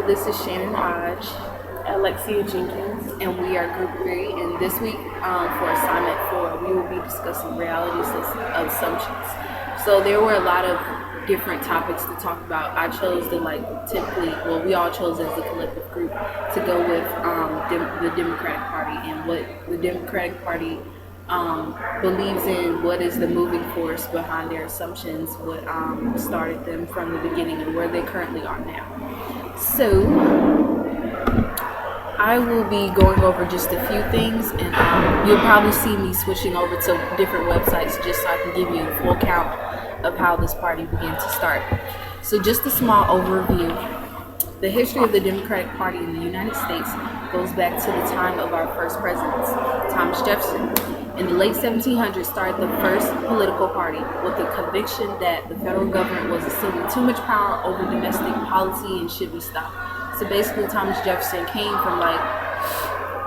this is Shannon Hodge, Alexia Jenkins. and we are Group 3. And this week, for assignment 4, we will be discussing reality assumptions. So there were a lot of different topics to talk about. I chose we all chose as a collective group to go with the Democratic Party and what the Democratic Party believes in, what is the moving force behind their assumptions, what started them from the beginning, and where they currently are now. So I will be going over just a few things, and you'll probably see me switching over to different websites just so I can give you a full count of how this party began to start. So just a small overview. The history of the Democratic Party in the United States goes back to the time of our first presidents, Thomas Jefferson. In the late 1700s, started the first political party with the conviction that the federal government was assuming too much power over domestic policy and should be stopped. So basically, Thomas Jefferson came from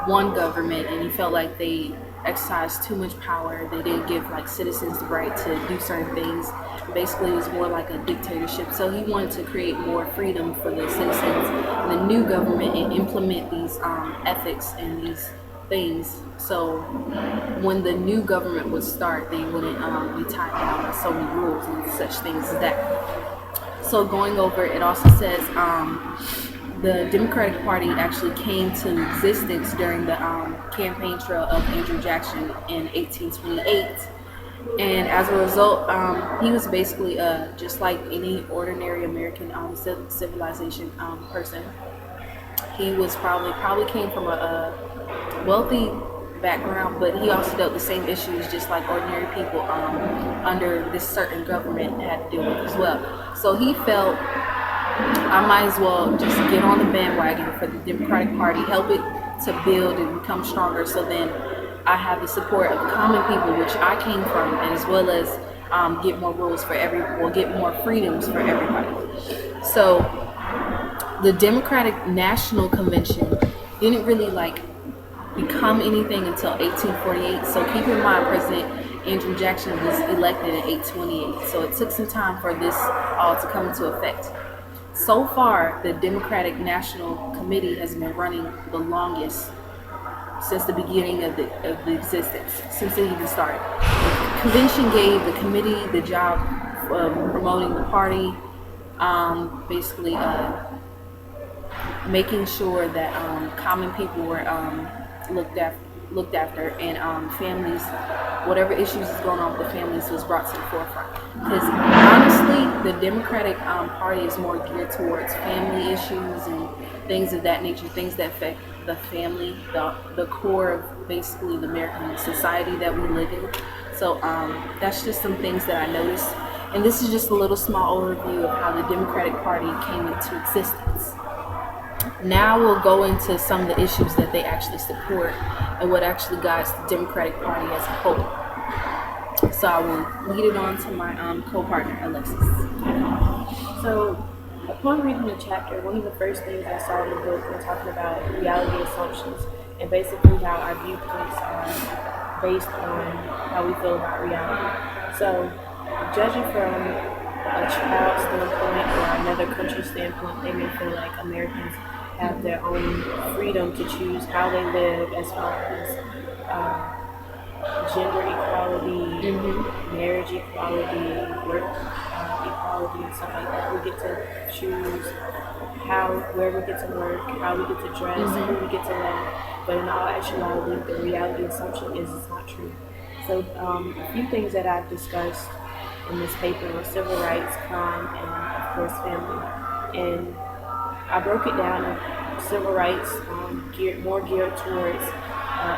one government, and he felt like they exercised too much power. They didn't give citizens the right to do certain things. Basically, it was more like a dictatorship. So he wanted to create more freedom for the citizens and the new government and implement these ethics and these things. So when the new government would start, they wouldn't be tied down by so many rules and such things as that. So going over, it also says the Democratic Party actually came to existence during the campaign trail of Andrew Jackson in 1828. And as a result, he was basically just like any ordinary American civilization person. He was probably came from a wealthy background, but he also dealt with the same issues just like ordinary people under this certain government had to deal with as well. So he felt, I might as well just get on the bandwagon for the Democratic Party, help it to build and become stronger, so then I have the support of the common people, which I came from, and as well as get more rules for get more freedoms for everybody. So the Democratic National Convention didn't really become anything until 1848. So keep in mind, President Andrew Jackson was elected in 1828. So it took some time for this all to come into effect. So far, the Democratic National Committee has been running the longest since the beginning of the existence, since it even started. The convention gave the committee the job of promoting the party, basically making sure that common people were looked after, and families, whatever issues is going on with the families, was brought to the forefront. Because honestly, the Democratic Party is more geared towards family issues and things of that nature, things that affect the family, the core of basically the American society that we live in. So that's just some things that I noticed. And this is just a little small overview of how the Democratic Party came into existence. Now we'll go into some of the issues that they actually support and what actually guides the Democratic Party as a whole. So I will lead it on to my co-partner, Alexis. So, upon reading the chapter, one of the first things I saw in the book was talking about reality assumptions and basically how our viewpoints are based on how we feel about reality. So, judging from a child's standpoint or another country's standpoint, they may feel like Americans have their own freedom to choose how they live as far as gender equality, marriage equality, work equality, and stuff like that. We get to choose where we get to work, how we get to dress, who we get to love. But in all actuality, the reality assumption is it's not true. So a few things that I've discussed in this paper are civil rights, crime, and of course family. And I broke it down. Civil rights more geared towards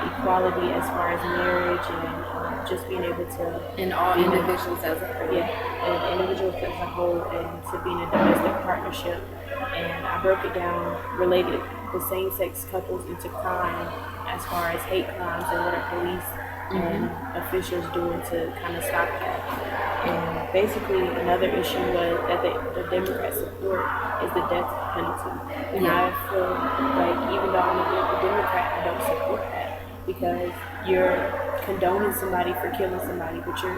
equality as far as marriage and just being able to, and all individuals as a whole. Yeah, and individuals as a whole, and to be in a domestic partnership. And I broke it down, related the same-sex couples into crime as far as hate crimes and what are police and officials doing to kind of stop that. And basically another issue was that the Democrats support is the death penalty. And I feel like even though I'm a Democrat, I don't support that, because you're condoning somebody for killing somebody, but your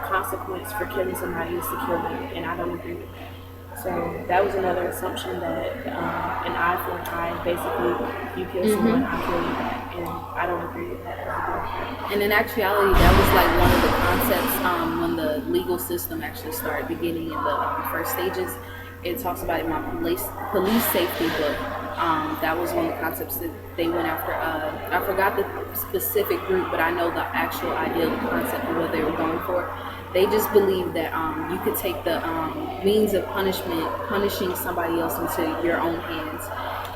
consequence for killing somebody is to kill them, and I don't agree with that. So that was another assumption that an eye for an eye, basically, you kill someone, I kill you back, and I don't agree with that. And in actuality, that was like one of the concepts when the legal system actually started beginning in the first stages. It talks about it in my police safety book. That was one of the concepts that they went after. I forgot the specific group, but I know the actual idea, the concept of what they were going for. They just believed that you could take the means of punishing somebody else into your own hands,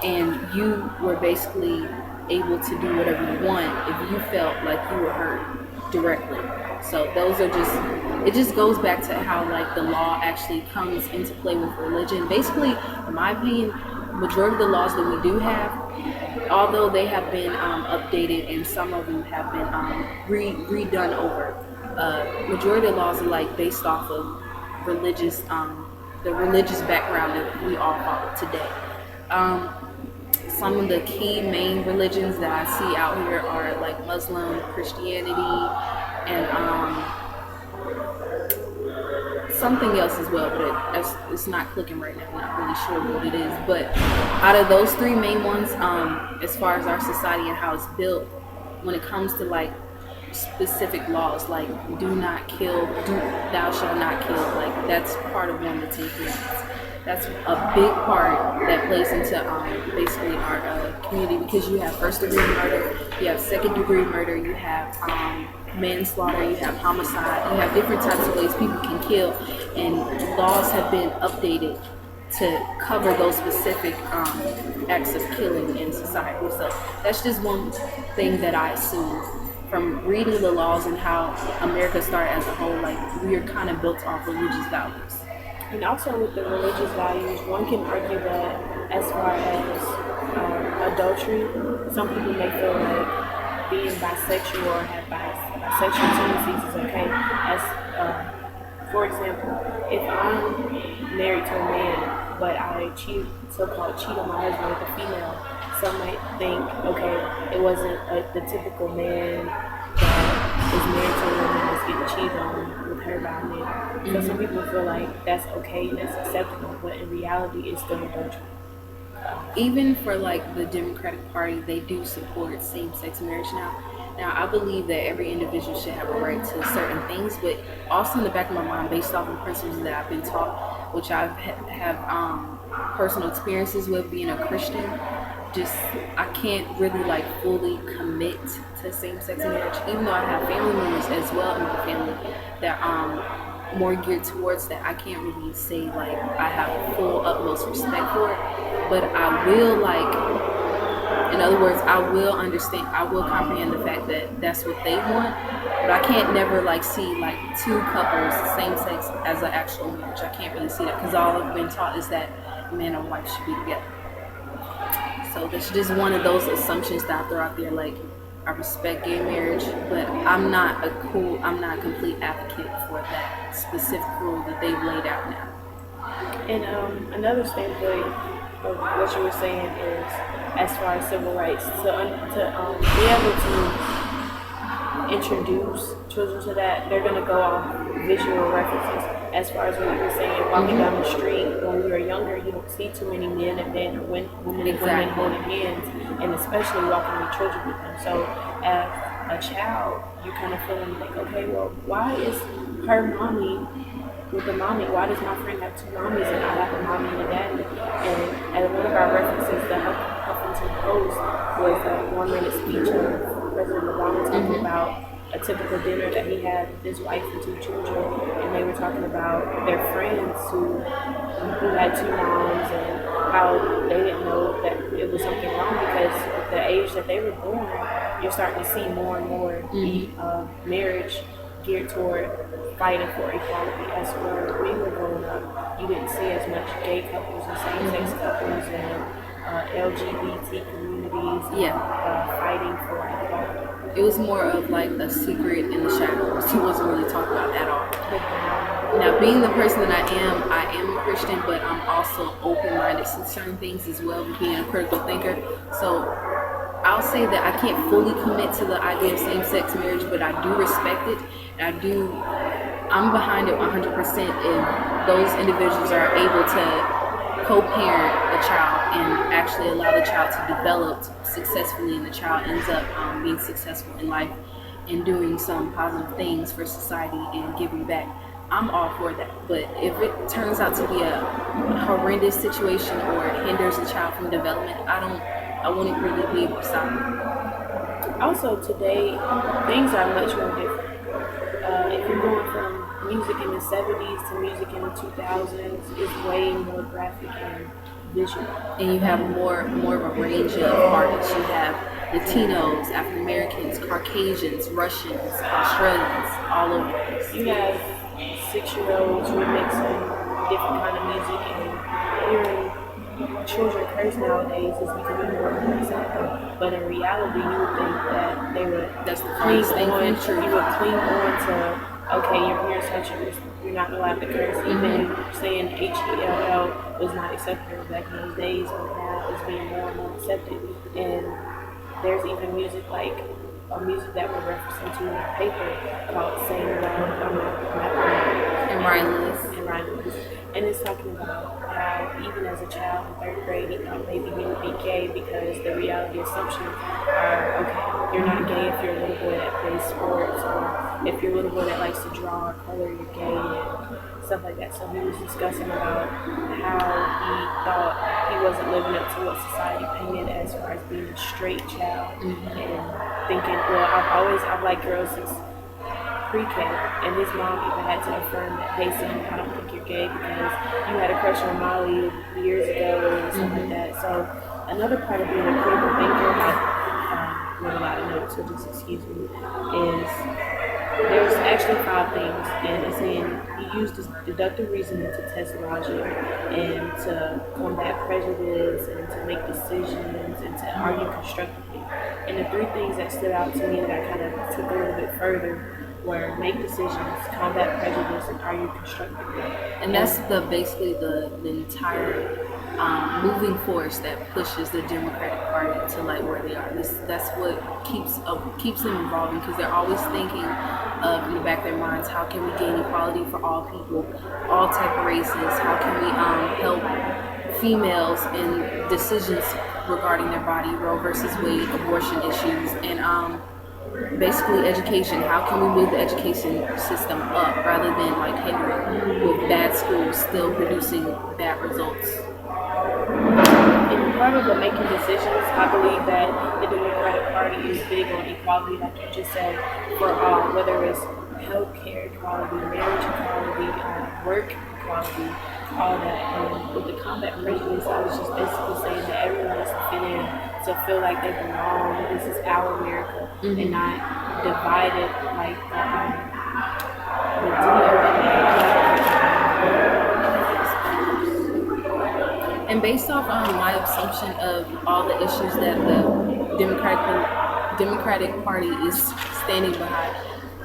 and you were basically able to do whatever you want if you felt like you were hurt directly. So those are just, it just goes back to how like the law actually comes into play with religion. Basically, in my opinion, majority of the laws that we do have, although they have been updated and some of them have been redone over, majority of laws are like based off of religious, the religious background that we all follow today. Some of the key main religions that I see out here are like Muslim, Christianity, and something else as well, but it's not clicking right now. I'm not really sure what it is. But out of those three main ones, as far as our society and how it's built, when it comes to like specific laws, like do not kill, thou shalt not kill, like that's part of one of the 10 commandments. That's a big part that plays into basically our community, because you have first degree murder, you have second degree murder, you have manslaughter, you have homicide, you have different types of ways people can kill, and laws have been updated to cover those specific acts of killing in society. So that's just one thing that I assume from reading the laws and how America started as a whole. Like, we are kind of built off religious values. And also with the religious values, one can argue that as far as adultery, some people may feel like being bisexual or have bisexual tendencies is okay. As for example, if I'm married to a man, but I so-called cheat on my husband with a female, some might think, okay, it wasn't the typical man that is married to a woman that's getting cheated on with her by a man. So some people feel like that's okay and that's acceptable, but in reality, it's still adultery. Even for like the Democratic Party, they do support same-sex marriage now. Now, I believe that every individual should have a right to certain things, but also in the back of my mind, based off of the principles that I've been taught, which I have personal experiences with being a Christian, I can't really like fully commit to same-sex marriage, even though I have family members as well in my family that more geared towards that. I can't really say like I have full utmost respect for it, but I will in other words, I will understand, I will comprehend the fact that that's what they want, but I can't never like see like two couples, same sex, as an actual marriage. I can't really see that, because all I've been taught is that man and wife should be together. So that's just one of those assumptions that I throw out there. Like, I respect gay marriage, but I'm not a complete advocate for that specific rule that they've laid out now. And another standpoint of what you were saying is, as far as civil rights, to be able to introduce children to that, they're going to go off visual references. As far as what you were saying, walking down the street, when we were younger, you don't see too many men and men or women and women holding hands, and especially walking with children with them. So as a child, you're kind of feeling like, okay, well, why is her mommy with the mommy? Why does my friend have two mommies and I have a mommy and a daddy? And as one of our references, the Huffington Post was a 1-minute speech of President Obama talking about a typical dinner that he had with his wife and 2 children, and they were talking about their friends who had 2 moms and how they didn't know that it was something wrong, because at the age that they were born, you're starting to see more and more marriage geared toward fighting for equality. As where we were growing up, you didn't see as much gay couples and same-sex couples and LGBT communities fighting for equality. It was more of like a secret in the shadows. It wasn't really talked about at all. Now, being the person that I am a Christian, but I'm also open-minded to certain things as well, being a critical thinker. So I'll say that I can't fully commit to the idea of same-sex marriage, but I do respect it. And I do I'm behind it 100% if those individuals are able to co-parent a child and actually allow the child to develop successfully, and the child ends up being successful in life and doing some positive things for society and giving back. I'm all for that. But if it turns out to be a horrendous situation or it hinders the child from development, I wouldn't really be able to stop it. Also, today things are much more different. If you're going from music in the 70s to music in the 2000s, it's way more graphic and visual. And you have more of a range of artists. You have Latinos, African Americans, Caucasians, Russians, Australians, all over the place. You have 6-year-olds remixing different kind of music, and hearing children curse nowadays is becoming more acceptable. But in reality, you would think that they would That's the cling funniest thing on. for You would cling on to, okay, your parents touch you, you're not allowed to curse. Even saying HELL was not acceptable back in those days, but now it's being more and more accepted. And there's even music like music that we're referencing to in our paper called "Saying Love." And Ryan Lewis. And Ryan Lewis. And it's talking about how even as a child in 3rd grade, he thought maybe he would be gay because the reality assumptions are, okay, you're not gay if you're a little boy that plays sports, or if you're a little boy that likes to draw or color, you're gay, and stuff like that. So he was discussing about how he thought he wasn't living up to what society painted as far as being a straight child, and thinking, well, I've liked girls since pre-K, and his mom even had to affirm that, hey son, I don't think you're gay because you had a crush on Molly years ago and stuff like that. So another part of being a critical thinker, I wrote a lot of notes, so just excuse me, is there's actually 5 things, and it's saying you use deductive reasoning to test logic and to combat prejudice and to make decisions and to argue constructively. And the 3 things that stood out to me that I kind of took a little bit further were make decisions, combat prejudice, and argue constructively. And that's basically the entire moving force that pushes the Democratic Party to like where they are. That's what keeps them evolving, because they're always thinking of, in the back of their minds, how can we gain equality for all people, all type of races? How can we help females in decisions regarding their body, Roe versus Wade, abortion issues, and basically education. How can we move the education system up rather than like hindering with bad schools still producing bad results? In part of the making decisions, I believe that the Democratic Party is big on equality, like you just said, for all, whether it's healthcare equality, marriage equality, work equality, all that. With the combat prejudice, I was just basically saying that everyone is to fit in, to feel like they belong. This is our America, and not divided like the And based off my assumption of all the issues that the Democratic Party is standing behind,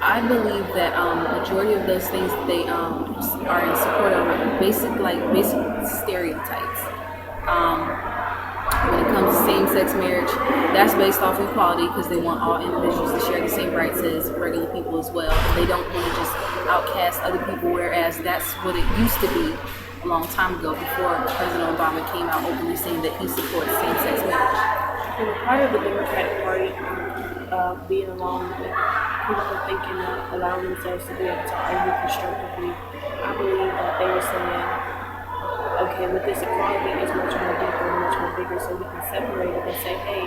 I believe that majority of those things that they are in support of are basic stereotypes. When it comes to same-sex marriage, that's based off equality, because they want all individuals to share the same rights as regular people as well. They don't want to just outcast other people, whereas that's what it used to be a long time ago, before President Obama came out openly saying that he supports same-sex marriage. And part of the Democratic Party being along with critical thinking, allowing themselves to be able to argue constructively, I believe that they were saying, okay, with this equality is much more deeper and much more bigger, so we can separate it and say, hey,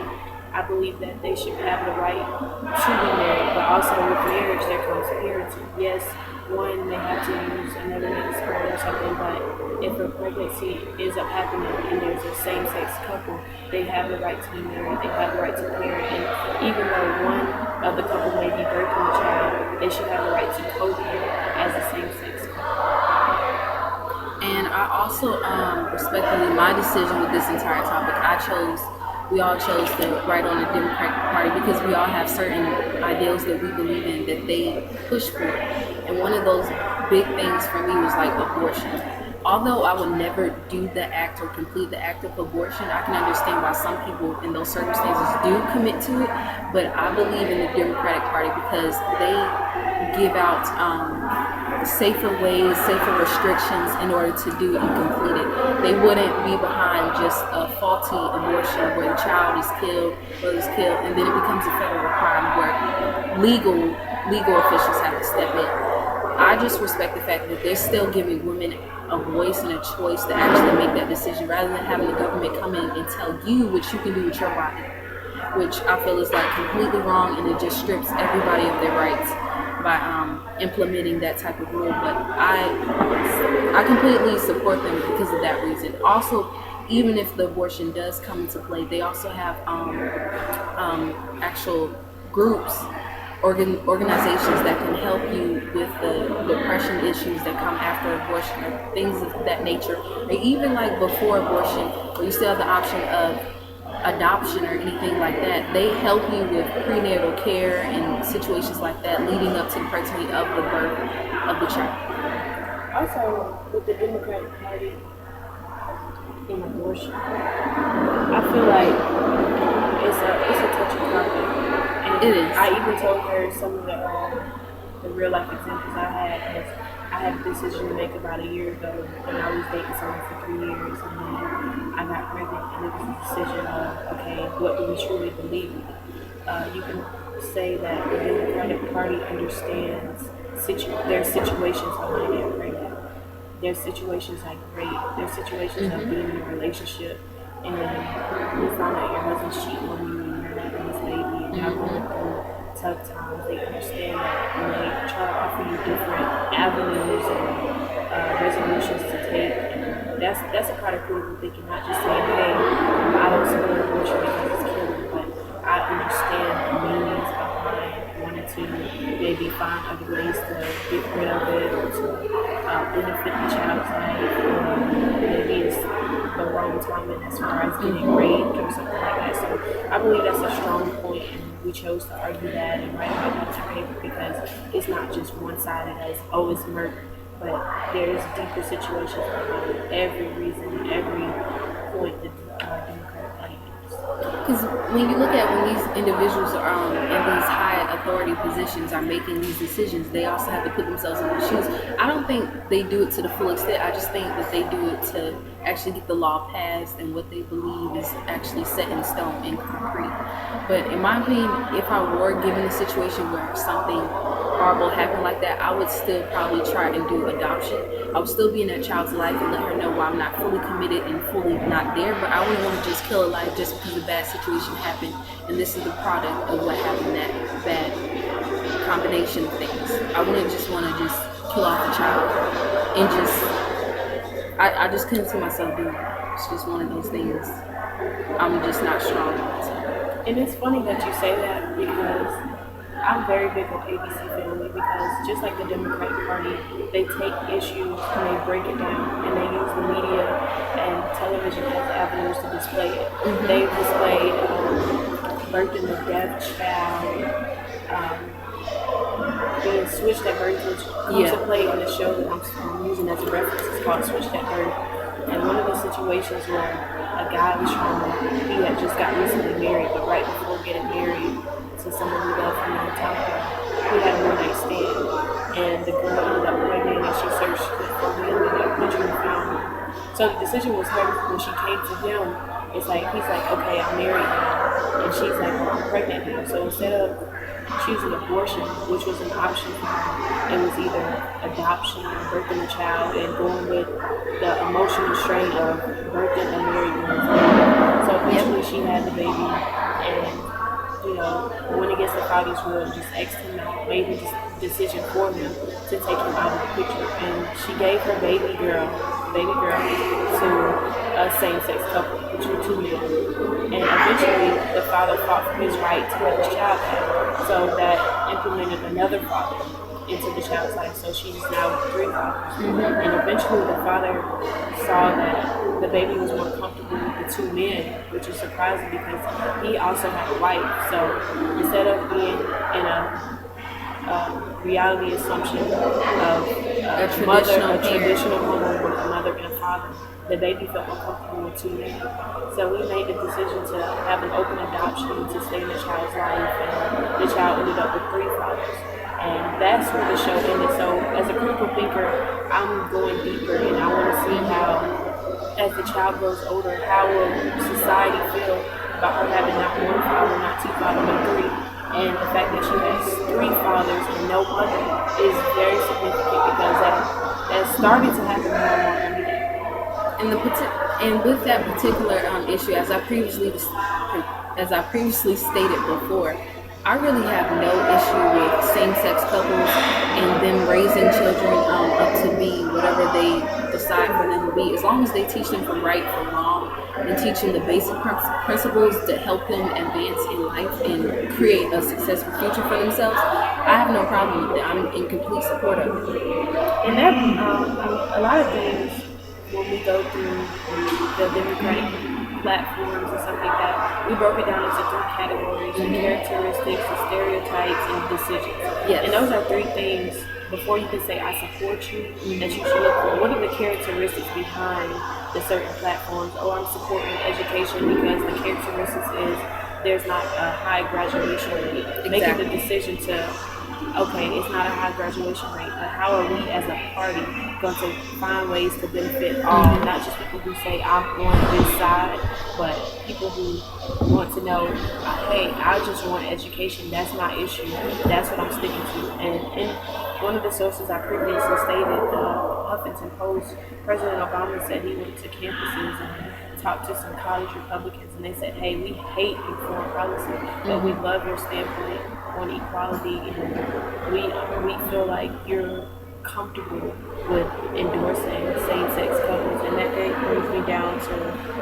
I believe that they should have the right to be married, but also with marriage there comes parenting. Yes, one may have to use another man's sperm or something, but if a pregnancy ends up happening and there's a same-sex couple, they have the right to be married, they have the right to parent, and even though one of the couple may be birthing the child, they should have the right to co-parent as a same-sex couple. And I also, respectfully, my decision with this entire topic, we all chose to write on the Democratic Party because we all have certain ideals that we believe in that they push for. And one of those big things for me was like abortion. Although I would never do the act or complete the act of abortion, I can understand why some people in those circumstances do commit to it. But I believe in the Democratic Party because they give out safer ways, safer restrictions in order to do it and complete it. They wouldn't be behind just a faulty abortion where the child is killed, mother's killed, and then it becomes a federal crime where legal officials have to step in. I just respect the fact that they're still giving women a voice and a choice to actually make that decision rather than having the government come in and tell you what you can do with your body, which I feel is like completely wrong, and it just strips everybody of their rights by implementing that type of rule. But I completely support them because of that reason. Also, even if the abortion does come into play, they also have actual groups, organizations that can help you with the depression issues that come after abortion or things of that nature, or even like before abortion, where you still have the option of adoption or anything like that. They help you with prenatal care and situations like that leading up to the pregnancy of the birth of the child. Also, with the Democratic Party in abortion, I feel like it's a touchy topic. And It is. I even told her some of the real life examples I had. Is I had a decision to make about a year ago when I was dating someone for 3 years, and then I got pregnant, and it was a decision of, okay, what do we truly believe? You can say that the Democratic Party understands their situations behind being pregnant. There's situations like rape. There's situations of being in a relationship, and then you find out your husband's cheating on you, and you're having this baby, and you're going through tough times. They understand that, and they try to offer you different avenues and resolutions to take. And that's a kind of critical thinking, not just saying, hey, I don't support abortion because it's killing, but I understand the meanings behind wanting to maybe find other ways to get rid of it or to benefit the child's life, or maybe it's the wrong timing as far as getting raped or something like that. So I believe that's a strong point, and we chose to argue that and write about that in paper because it's not just one-sided as, oh, it's murder, but there's deeper situations behind every reason, every point that the Democratic Party makes. Because when you look at when these individuals are in these high authority positions are making these decisions, they also have to put themselves in their shoes. I don't think they do it to the full extent. I just think that they do it to actually get the law passed and what they believe is actually set in stone in concrete. But in my opinion, if I were given a situation where something horrible happened like that, I would still probably try and do adoption. I would still be in that child's life and let her know why I'm not fully committed and fully not there, but I wouldn't want to just kill a life just because a bad situation happened and this is the product of what happened, that bad combination of things. I wouldn't just want to just kill off a child and I just couldn't see myself doing that. It's just one of those things I'm just not strong on. So. And it's funny that you say that because I'm very big on ABC Family, because just like the Democratic Party, they take issues and they break it down, and they use the media and television as avenues to display it. They've displayed birth in the deaf child, being switched at birth, which comes to play in the show that I'm using as a reference. It's called Switched at Birth. And one of the situations where a guy was he had just got recently married, but right before getting married to someone who loved him in Tampa, he had a one-night stand. And the girl ended up pregnant, and she searched for him in that country and found him. So the decision was hers when she came to him. It's like, he's like, okay, I'm married now. And she's like, well, I'm pregnant now. So instead of choosing abortion, which was an option for her, it was either adoption or birthing a child and going with the emotional strain of birthing a married woman's baby. So eventually she had the baby, and went against the father's will, just asked him out, made the decision for him to take him out of the picture. And she gave her baby girl to a same-sex couple, which were 2 men. And eventually the father fought for his right to have his child back. So that implemented another father into the child's life. So she's now with 3 fathers. And eventually the father saw that the baby was more comfortable with the 2 men, which is surprising because he also had a wife. So instead of being in a reality assumption of a traditional home with a mother and a father, the baby felt more comfortable with 2 men. So we made the decision to have an open adoption to stay in the child's life, and the child ended up with 3 fathers. And that's where the show ended. So as a critical thinker, I'm going deeper, and I want to see how, as the child grows older, how will society feel about her having not one father, not two fathers, but three. And the fact that she has three fathers and no mother is very significant, because that's starting to happen more and more every day. And with that particular issue, as I previously stated before, I really have no issue with same-sex couples and them raising children up to be whatever they decide for them to be, as long as they teach them from right from wrong and teach them the basic principles to help them advance in life and create a successful future for themselves. I have no problem with it. I'm in complete support of it. And that a lot of things, when we go through the Democratic platforms and stuff like that, we broke it down into three categories: the characteristics, the stereotypes, and decisions. Yes. And those are three things, before you can say I support you, that you should look for. What are the characteristics behind the certain platforms? Oh, I'm supporting education because the characteristics is there's not a high graduation rate. Exactly. Making the decision to, okay, it's not a high graduation rate, but how are we as a party going to find ways to benefit all, not just people who say I'm on this side, but people who want to know, hey, I just want education, that's my issue, that's what I'm sticking to. And one of the sources I previously stated, Huffington Post, President Obama said he went to campuses and talked to some college Republicans, and they said, hey, we hate your foreign policy, but we love your standpoint on equality, and we feel like you're comfortable with endorsing same-sex couples. And that brings me down to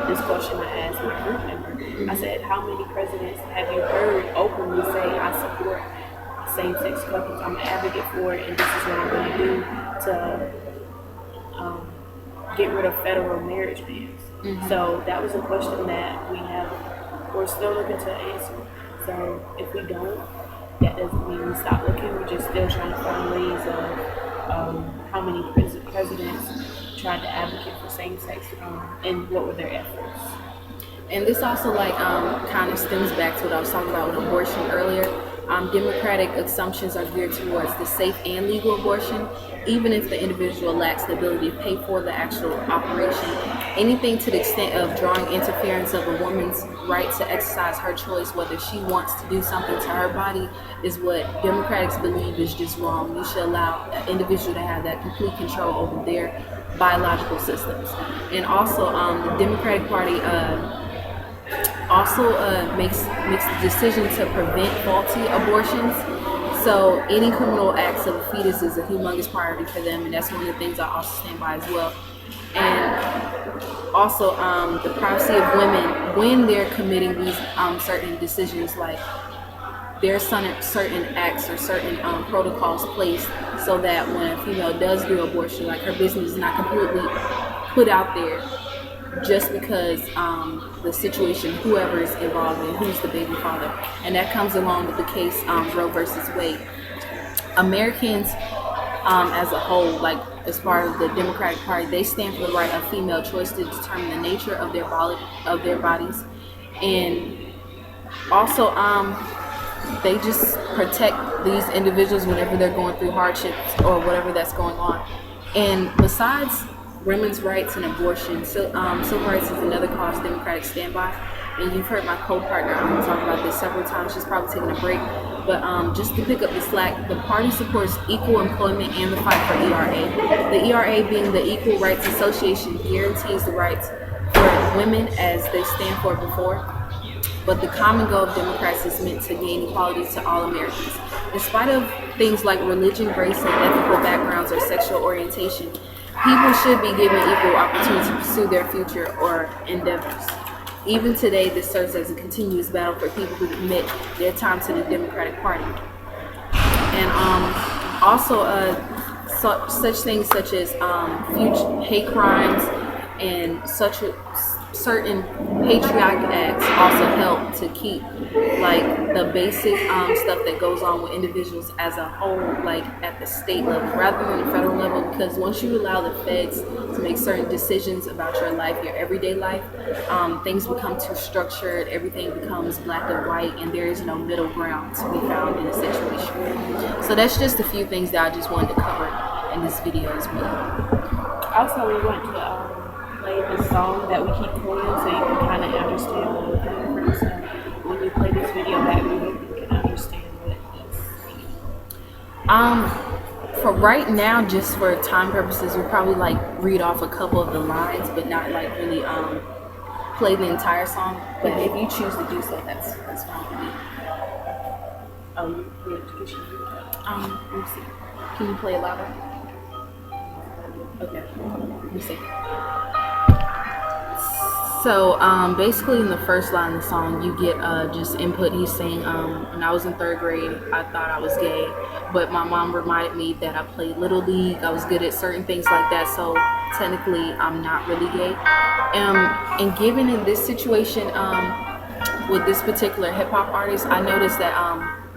this question I asked my group member. I said, how many presidents have you heard openly say, I support same-sex couples, I'm an advocate for it, and this is what I'm going to do to get rid of federal marriage bans? So that was a question that we're still looking to answer. So if we don't, that doesn't mean we stop looking. We're just still trying to find ways of how many presidents tried to advocate for same-sex, and what were their efforts. And this also kind of stems back to what I was talking about with abortion earlier. Democratic assumptions are geared towards the safe and legal abortion, even if the individual lacks the ability to pay for the actual operation. Anything to the extent of drawing interference of a woman's right to exercise her choice, whether she wants to do something to her body, is what Democrats believe is just wrong. You should allow an individual to have that complete control over their biological systems. And also, the Democratic Party makes the decision to prevent faulty abortions. So any criminal acts of a fetus is a humongous priority for them, and that's one of the things I also stand by as well. And also the privacy of women when they're committing these certain decisions, like there's certain acts or certain protocols placed so that when a female does do abortion, like her business is not completely put out there just because the situation, whoever is involved in, who's the baby father. And that comes along with the case Roe versus Wade. Americans as a whole, like as part of the Democratic Party, they stand for the right of female choice to determine the nature of their bodies. And also they just protect these individuals whenever they're going through hardships or whatever that's going on. And besides women's rights and abortion, civil rights is another cause Democrats stand by. And you've heard my co-partner talk about this several times. She's probably taking a break. But just to pick up the slack, the party supports equal employment and the fight for ERA. The ERA, being the Equal Rights Association, guarantees the rights for women as they stand for before. But the common goal of Democrats is meant to gain equality to all Americans. In spite of things like religion, race, and ethical backgrounds or sexual orientation, people should be given equal opportunity to pursue their future or endeavors. Even today, this serves as a continuous battle for people who commit their time to the Democratic Party. And also such things such as future hate crimes and certain patriotic acts also help to keep like the basic stuff that goes on with individuals as a whole, like at the state level rather than the federal level, because once you allow the feds to make certain decisions about your life, your everyday life, things become too structured, everything becomes black and white, and there is no middle ground to be found in a situation. So that's just a few things that I just wanted to cover in this video as well. Also, we want to play the song that we keep playing so you can kind of understand what we're coming from. So when you play this video back, we hope you can understand what he's saying. For right now, just for time purposes, we'll probably like read off a couple of the lines, but not like really play the entire song. But if you choose to do so, that's fine with me. Let me see. Can you play it louder? Okay. Let me see. So basically in the first line of the song, you get just input. He's saying, when I was in 3rd grade, I thought I was gay, but my mom reminded me that I played Little League. I was good at certain things like that, so technically I'm not really gay. And given in this situation with this particular hip-hop artist, I noticed that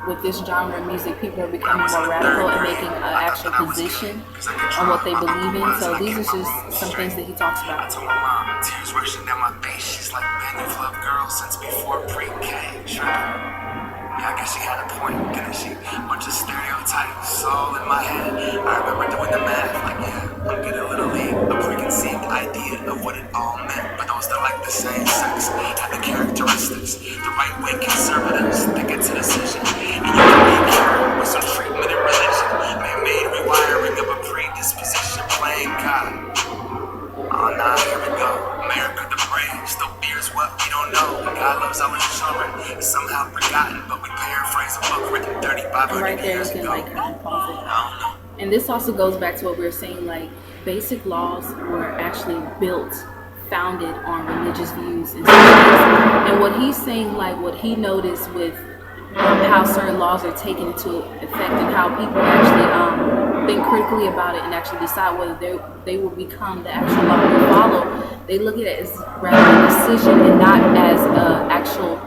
with this genre of music, people are becoming more radical and making an actual position on what they believe in. So these are just some things that he talks about. I told my mom, tears rushing down my face. She's like, man, you've loved girls since before pre-K. Yeah, I guess she had a point, didn't she? Bunch of stereotypes all in my head. I remember doing the math, like, yeah, I'm good at Little League. A preconceived idea of what it all meant. But those that like the same sex have the characteristics. The right-wing conservatives that get to decision. And you can be cured with some treatment and religion. Man-made rewiring of a predisposition playing God. Oh, nah, here we go. America the brave still fears what we don't know. God loves all his children. It's somehow forgotten, but we paraphrase a book written 3,500 Right there, years you can ago. like kind of pause it. I don't know. And this also goes back to what we were saying, like basic laws were actually founded on religious views and stuff. And what he's saying, like what he noticed with how certain laws are taken into effect and how people actually think critically about it and actually decide whether they will become the actual law we follow. They look at it as rather a decision and not as an actual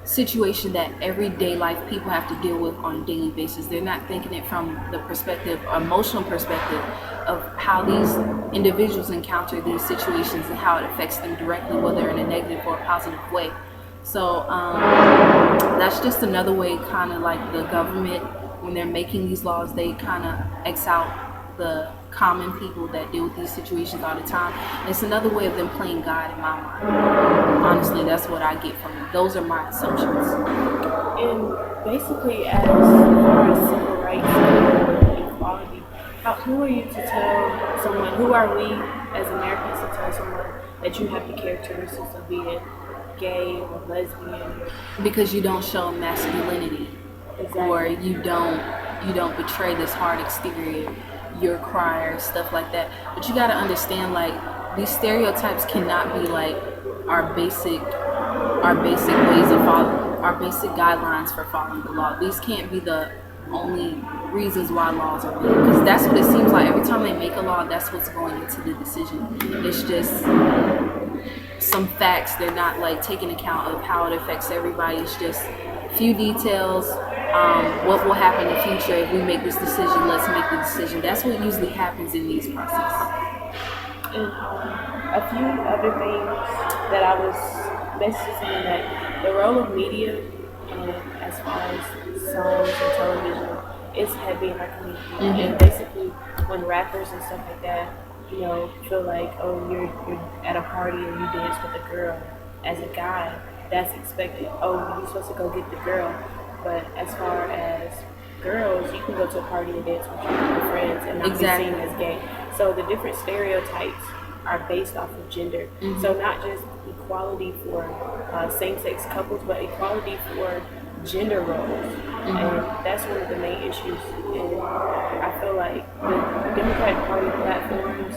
situation that everyday life people have to deal with on a daily basis. They're not thinking it from the perspective, emotional perspective of how these individuals encounter these situations and how it affects them directly, whether in a negative or a positive way. So that's just another way, kind of like the government, when they're making these laws, they kind of X out the common people that deal with these situations all the time. And it's another way of them playing God in my mind. Honestly, that's what I get from it. Those are my assumptions. And basically, as far as civil rights and equality, who are you to tell someone, who are we as Americans to tell someone that you have the characteristics of being gay or lesbian? Because you don't show masculinity. Exactly. Or you don't betray this hard exterior, you're a crier, stuff like that. But you got to understand, like, these stereotypes cannot be like our basic ways of following, our basic guidelines for following the law. These can't be the only reasons why laws are made, because that's what it seems like every time they make a law. That's what's going into the decision. It's just some facts. They're not like taking account of how it affects everybody. It's just few details. What will happen in the future if we make this decision? Let's make the decision. That's what usually happens in these processes. And a few other things that I was basically saying, that the role of media, as far as songs and television, is heavy in our community. Mm-hmm. And basically, when rappers and stuff like that, you know, feel like, oh, you're at a party and you dance with a girl as a guy, that's expected. Oh, you're supposed to go get the girl. But as far as girls, you can go to a party and dance with your friends and not Exactly. be seen as gay. So the different stereotypes are based off of gender. Mm-hmm. So not just equality for same-sex couples, but equality for gender roles. Mm-hmm. And that's one of the main issues. And I feel like the Democratic Party platforms,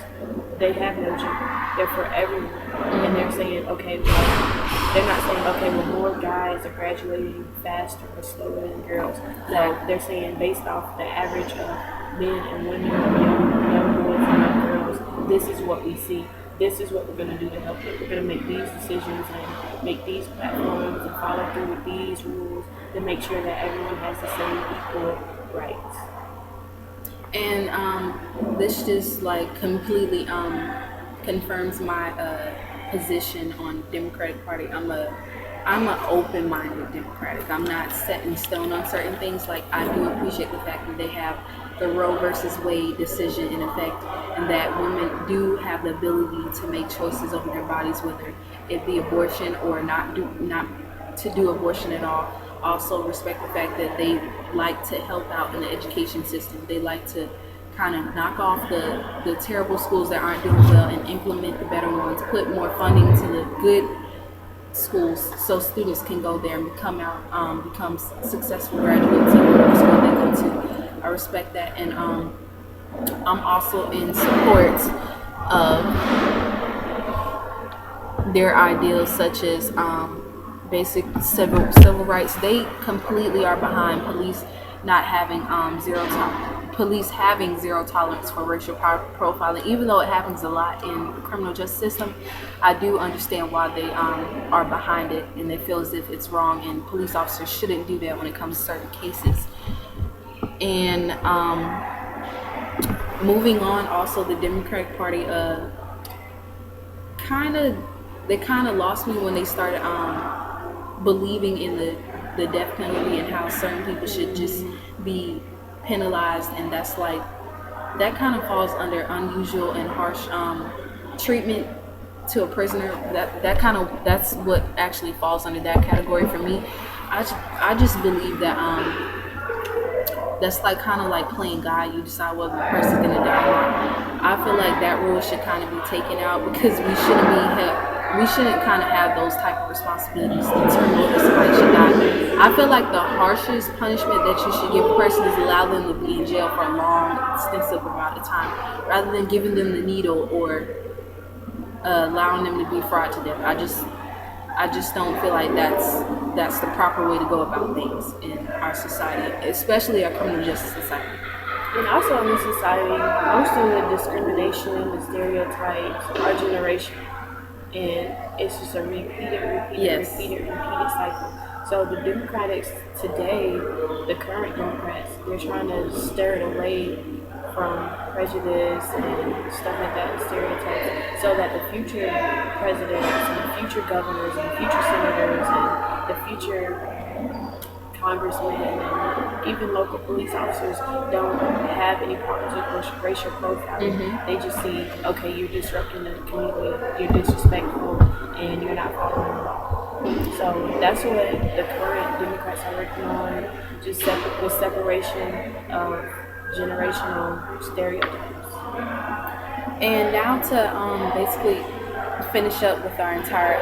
they have no gender. They're for everyone. And they're saying, okay, well, they're not saying, okay, well, more guys are graduating faster or slower than girls. No, they're saying based off the average of men and women, young boys and young girls, this is what we see. This is what we're going to do to help it. We're going to make these decisions and make these platforms and follow through with these rules to make sure that everyone has the same equal rights. And this just like completely confirms my position on Democratic Party. I'm a open-minded Democratic. I'm not set in stone on certain things. Like, I do appreciate the fact that they have the Roe versus Wade decision in effect, and that women do have the ability to make choices over their bodies, whether it be abortion or not to do abortion at all. Also respect the fact that they like to help out in the education system. They like to kind of knock off the terrible schools that aren't doing well and implement the better ones, put more funding to the good schools so students can go there and become successful graduates in whatever school they go to. I respect that, and I'm also in support of their ideals, such as basic civil rights. They completely are behind police not having police having zero tolerance for racial profiling. Even though it happens a lot in the criminal justice system, I do understand why they are behind it, and they feel as if it's wrong, and police officers shouldn't do that when it comes to certain cases. And moving on, also the Democratic Party kind of lost me when they started believing in the death penalty and how certain people should just be penalized, and that's like, that kind of falls under unusual and harsh treatment to a prisoner. That's what actually falls under that category for me. I just believe that that's like kind of like playing God. You decide whether the person's gonna die or not. I feel like that rule should kind of be taken out, because we shouldn't kind of have those type of responsibilities to determine whether somebody should die. I feel like the harshest punishment that you should give a person is allow them to be in jail for a long, extensive amount of time, rather than giving them the needle or allowing them to be fried to death. I just don't feel like that's the proper way to go about things in our society, especially our criminal justice society. And also in this society, most of the discrimination, the stereotypes, our generation, and it's just a repeated cycle. So the Democrats today, the current Democrats, they're trying to stir it away from prejudice and stuff like that, and stereotypes, so that the future presidents and the future governors and the future senators and the future congressmen and even local police officers don't have any problems with racial profiling. Mm-hmm. They just see, okay, you're disrupting the community, you're disrespectful, and you're not following the law. So that's what the current Democrats are working on, just the separation of generational stereotypes. And now to basically finish up with our entire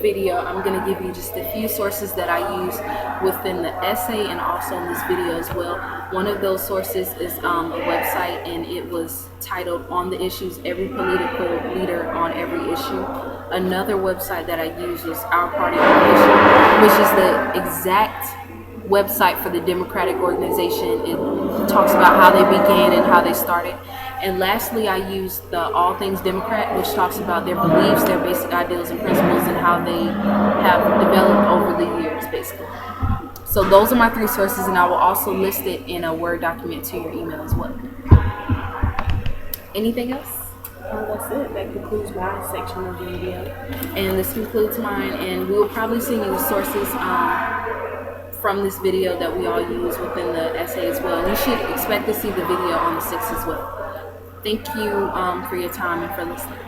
video, I'm going to give you just a few sources that I use within the essay and also in this video as well. One of those sources is a website, and it was titled "On the Issues, Every Political Leader on Every Issue." Another website that I use is Our Party on the Issue, which is the exact website for the Democratic organization. It talks about how they began and how they started. And lastly, I use the All Things Democrat, which talks about their beliefs, their basic ideals and principles, and how they have developed over the years, basically. So those are my three sources, and I will also list it in a Word document to your email as well. Anything else? That's it. That concludes my section of the video. And this concludes mine, and we will probably send you the sources from this video that we all use within the essay as well. You should expect to see the video on the 6th as well. Thank you for your time and for listening.